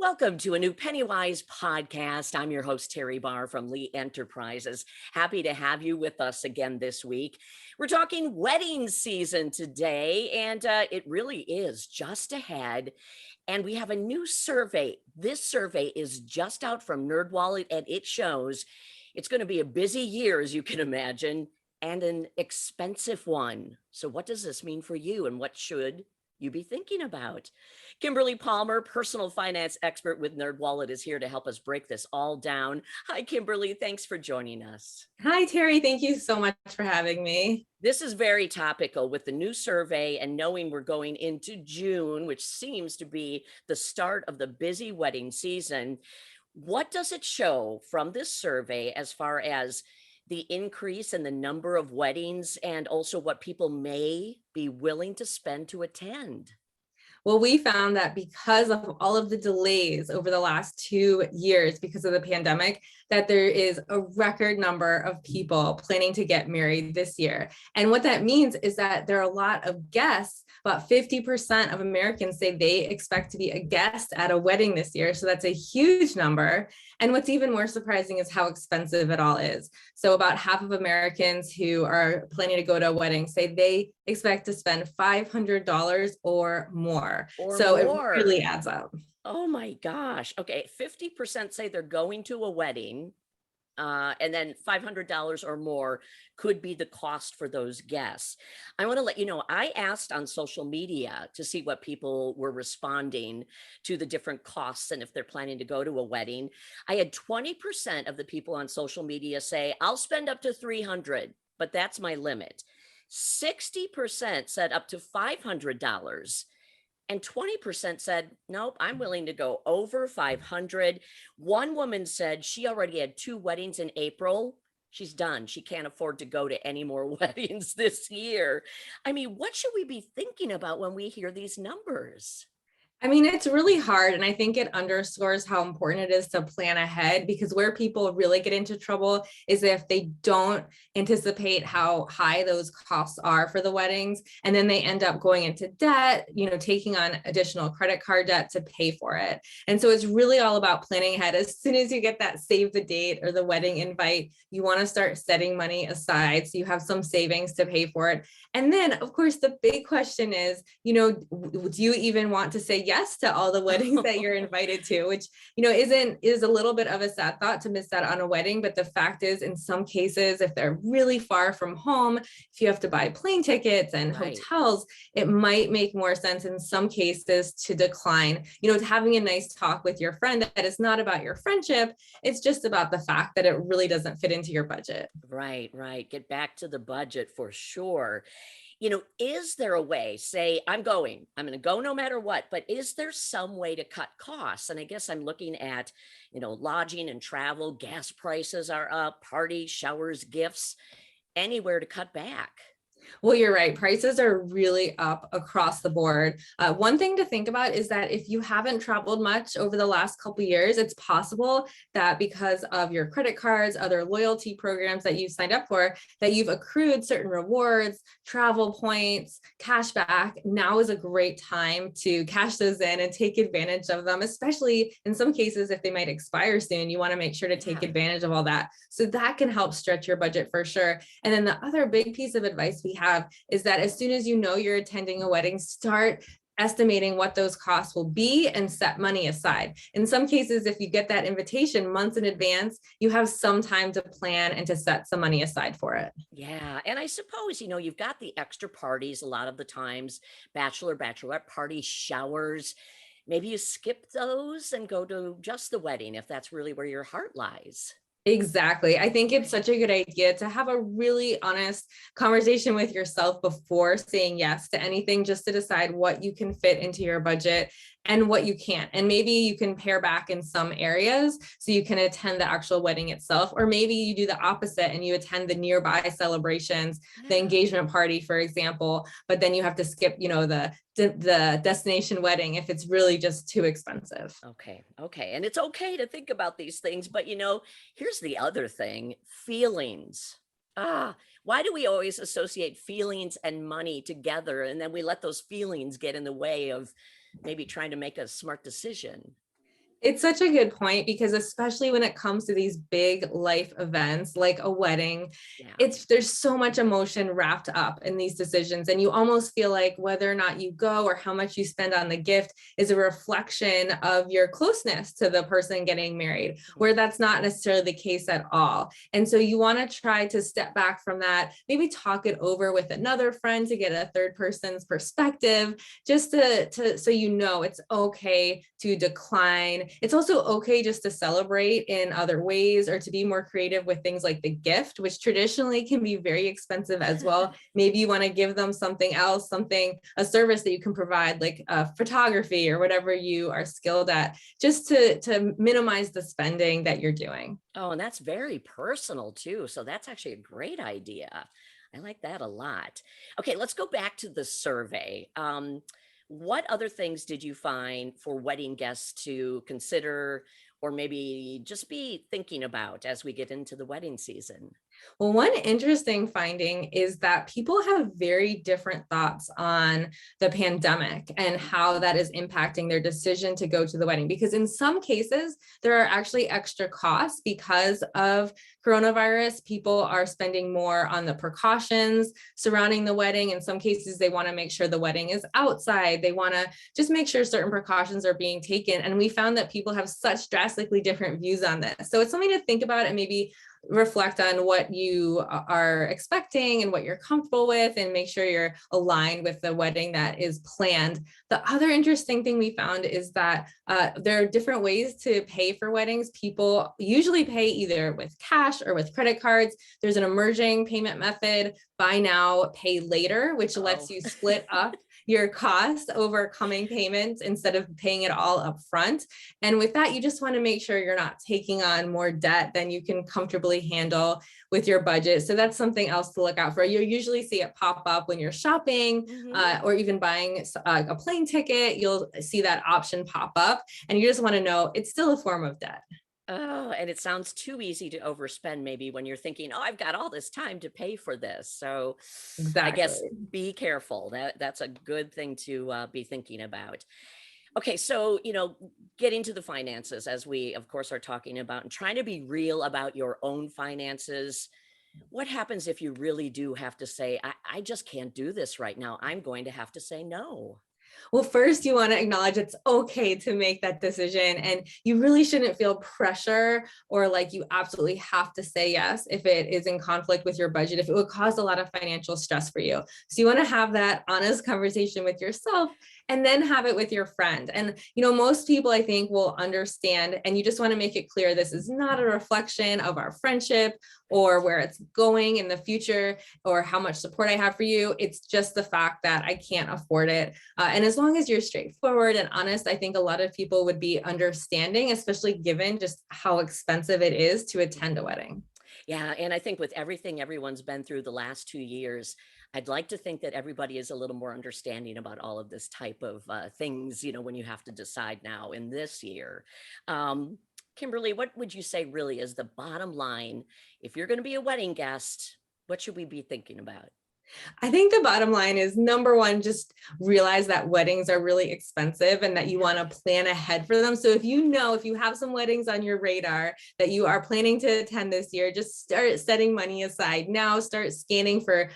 Welcome to a new PennyWise podcast. I'm your host, Teri Barr from Lee Enterprises. Happy to have you with us again this week. We're talking wedding season today, and it really is just ahead. And we have a new survey. This survey is just out from NerdWallet, and it shows it's going to be a busy year, as you can imagine, and an expensive one. So what does this mean for you, and what should you be thinking about? Kimberly Palmer, personal finance expert with NerdWallet, is here to help us break this all down. Hi, Kimberly. Thanks for joining us. Hi, Teri. Thank you so much for having me. This is very topical with the new survey and knowing we're going into June, which seems to be the start of the busy wedding season. What does it show from this survey as far as the increase in the number of weddings and also what people may be willing to spend to attend? Well, we found that because of all of the delays over the last 2 years because of the pandemic, that there is a record number of people planning to get married this year. And what that means is that there are a lot of guests. About 50% of Americans say they expect to be a guest at a wedding this year. So that's a huge number. And what's even more surprising is how expensive it all is. So about half of Americans who are planning to go to a wedding say they expect to spend $500 or more. So it really adds up. Oh my gosh. Okay. 50% say they're going to a wedding. And then $500 or more could be the cost for those guests. I want to let you know, I asked on social media to see what people were responding to the different costs and if they're planning to go to a wedding. I had 20% of the people on social media say, I'll spend up to $300, but that's my limit. 60% said up to $500. And 20% said, nope, I'm willing to go over 500. One woman said she already had 2 weddings in April. She's done. She can't afford to go to any more weddings this year. I mean, what should we be thinking about when we hear these numbers? I mean, it's really hard. And I think it underscores how important it is to plan ahead, because where people really get into trouble is if they don't anticipate how high those costs are for the weddings. And then they end up going into debt, taking on additional credit card debt to pay for it. And so it's really all about planning ahead. As soon as you get that save the date or the wedding invite, you want to start setting money aside so you have some savings to pay for it. And then, of course, the big question is, do you even want to say yes to all the weddings that you're invited to, which, is a little bit of a sad thought to miss out on a wedding. But the fact is, in some cases, if they're really far from home, if you have to buy plane tickets and hotels, it might make more sense in some cases to decline, having a nice talk with your friend that is not about your friendship. It's just about the fact that it really doesn't fit into your budget. Right. Get back to the budget for sure. Is there a way, say, I'm going to go no matter what, but is there some way to cut costs? And I guess I'm looking at, lodging and travel, gas prices are up, parties, showers, gifts, anywhere to cut back. Well, you're right. Prices are really up across the board. One thing to think about is that if you haven't traveled much over the last couple of years, it's possible that because of your credit cards, other loyalty programs that you've signed up for, that you've accrued certain rewards, travel points, cash back. Now is a great time to cash those in and take advantage of them, especially in some cases, if they might expire soon. You want to make sure to take advantage of all that. So that can help stretch your budget for sure. And then the other big piece of advice we have is that as soon as you're attending a wedding, start estimating what those costs will be and set money aside. In some cases, if you get that invitation months in advance, you have some time to plan and to set some money aside for it. Yeah. And I suppose, you've got the extra parties a lot of the times, bachelorette parties, showers. Maybe you skip those and go to just the wedding if that's really where your heart lies. Exactly. I think it's such a good idea to have a really honest conversation with yourself before saying yes to anything, just to decide what you can fit into your budget and what you can't. And maybe you can pare back in some areas so you can attend the actual wedding itself, or maybe you do the opposite and you attend the nearby celebrations, the engagement party, for example, but then you have to skip, the destination wedding if it's really just too expensive. Okay. And it's okay to think about these things, but here's the other thing, feelings. Why do we always associate feelings and money together? And then we let those feelings get in the way of maybe trying to make a smart decision. It's such a good point because especially when it comes to these big life events like a wedding, Yeah. there's so much emotion wrapped up in these decisions, and you almost feel like whether or not you go or how much you spend on the gift is a reflection of your closeness to the person getting married, where that's not necessarily the case at all. And so you want to try to step back from that, maybe talk it over with another friend to get a third person's perspective, just to so you know it's okay to decline. It's also okay just to celebrate in other ways or to be more creative with things like the gift, which traditionally can be very expensive as well. Maybe you want to give them something else, a service that you can provide, like photography or whatever you are skilled at, just to minimize the spending that you're doing. Oh, and that's very personal too. So that's actually a great idea. I like that a lot. Okay, let's go back to the survey. What other things did you find for wedding guests to consider or maybe just be thinking about as we get into the wedding season? Well, one interesting finding is that people have very different thoughts on the pandemic and how that is impacting their decision to go to the wedding. Because in some cases, there are actually extra costs because of coronavirus. People are spending more on the precautions surrounding the wedding. In some cases, they want to make sure the wedding is outside. They want to just make sure certain precautions are being taken. And we found that people have such drastically different views on this. So it's something to think about and maybe reflect on what you are expecting and what you're comfortable with, and make sure you're aligned with the wedding that is planned. The other interesting thing we found is that there are different ways to pay for weddings. People usually pay either with cash or with credit cards. There's an emerging payment method, buy now, pay later, which Oh, lets you split up your costs over coming payments instead of paying it all up front. And with that, you just want to make sure you're not taking on more debt than you can comfortably handle with your budget. So that's something else to look out for. You'll usually see it pop up when you're shopping or even buying a plane ticket. You'll see that option pop up, and you just want to know it's still a form of debt. oh, and it sounds too easy to overspend maybe when you're thinking, "Oh, I've got all this time to pay for this." So, I guess Exactly. be careful. That's a good thing to be thinking about. Okay, so, getting to the finances as we of course are talking about and trying to be real about your own finances. What happens if you really do have to say, I just can't do this right now. I'm going to have to say no. Well, first, you want to acknowledge it's okay to make that decision. And you really shouldn't feel pressure or like you absolutely have to say yes if it is in conflict with your budget, if it would cause a lot of financial stress for you. So you want to have that honest conversation with yourself and then have it with your friend. And, most people I think will understand. And you just want to make it clear this is not a reflection of our friendship or where it's going in the future or how much support I have for you. It's just the fact that I can't afford it. And as long as you're straightforward and honest, I think a lot of people would be understanding, especially given just how expensive it is to attend a wedding. Yeah, and I think with everything everyone's been through the last 2 years, I'd like to think that everybody is a little more understanding about all of this type of things, when you have to decide now in this year. Um, Kimberly, what would you say really is the bottom line? If you're going to be a wedding guest, what should we be thinking about? I think the bottom line is number one, just realize that weddings are really expensive and that you want to plan ahead for them. So if you have some weddings on your radar that you are planning to attend this year, just start setting money aside now, start scanning for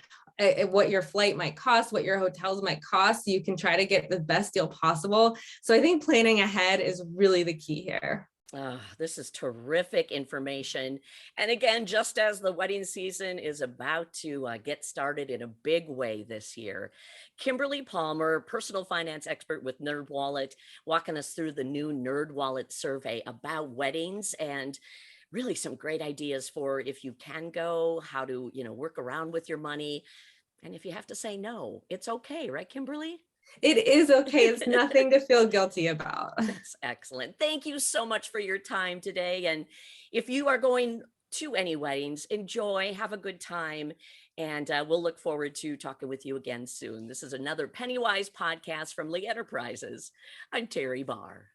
what your flight might cost, what your hotels might cost. So you can try to get the best deal possible. So I think planning ahead is really the key here. This is terrific information. And again, just as the wedding season is about to get started in a big way this year, Kimberly Palmer, personal finance expert with NerdWallet, walking us through the new NerdWallet survey about weddings and really some great ideas for if you can go, how to, work around with your money. And if you have to say no, it's okay, right, Kimberly? It is okay. It's nothing to feel guilty about. That's excellent. Thank you so much for your time today. And if you are going to any weddings, enjoy, have a good time. And we'll look forward to talking with you again soon. This is another PennyWise podcast from Lee Enterprises. I'm Teri Barr.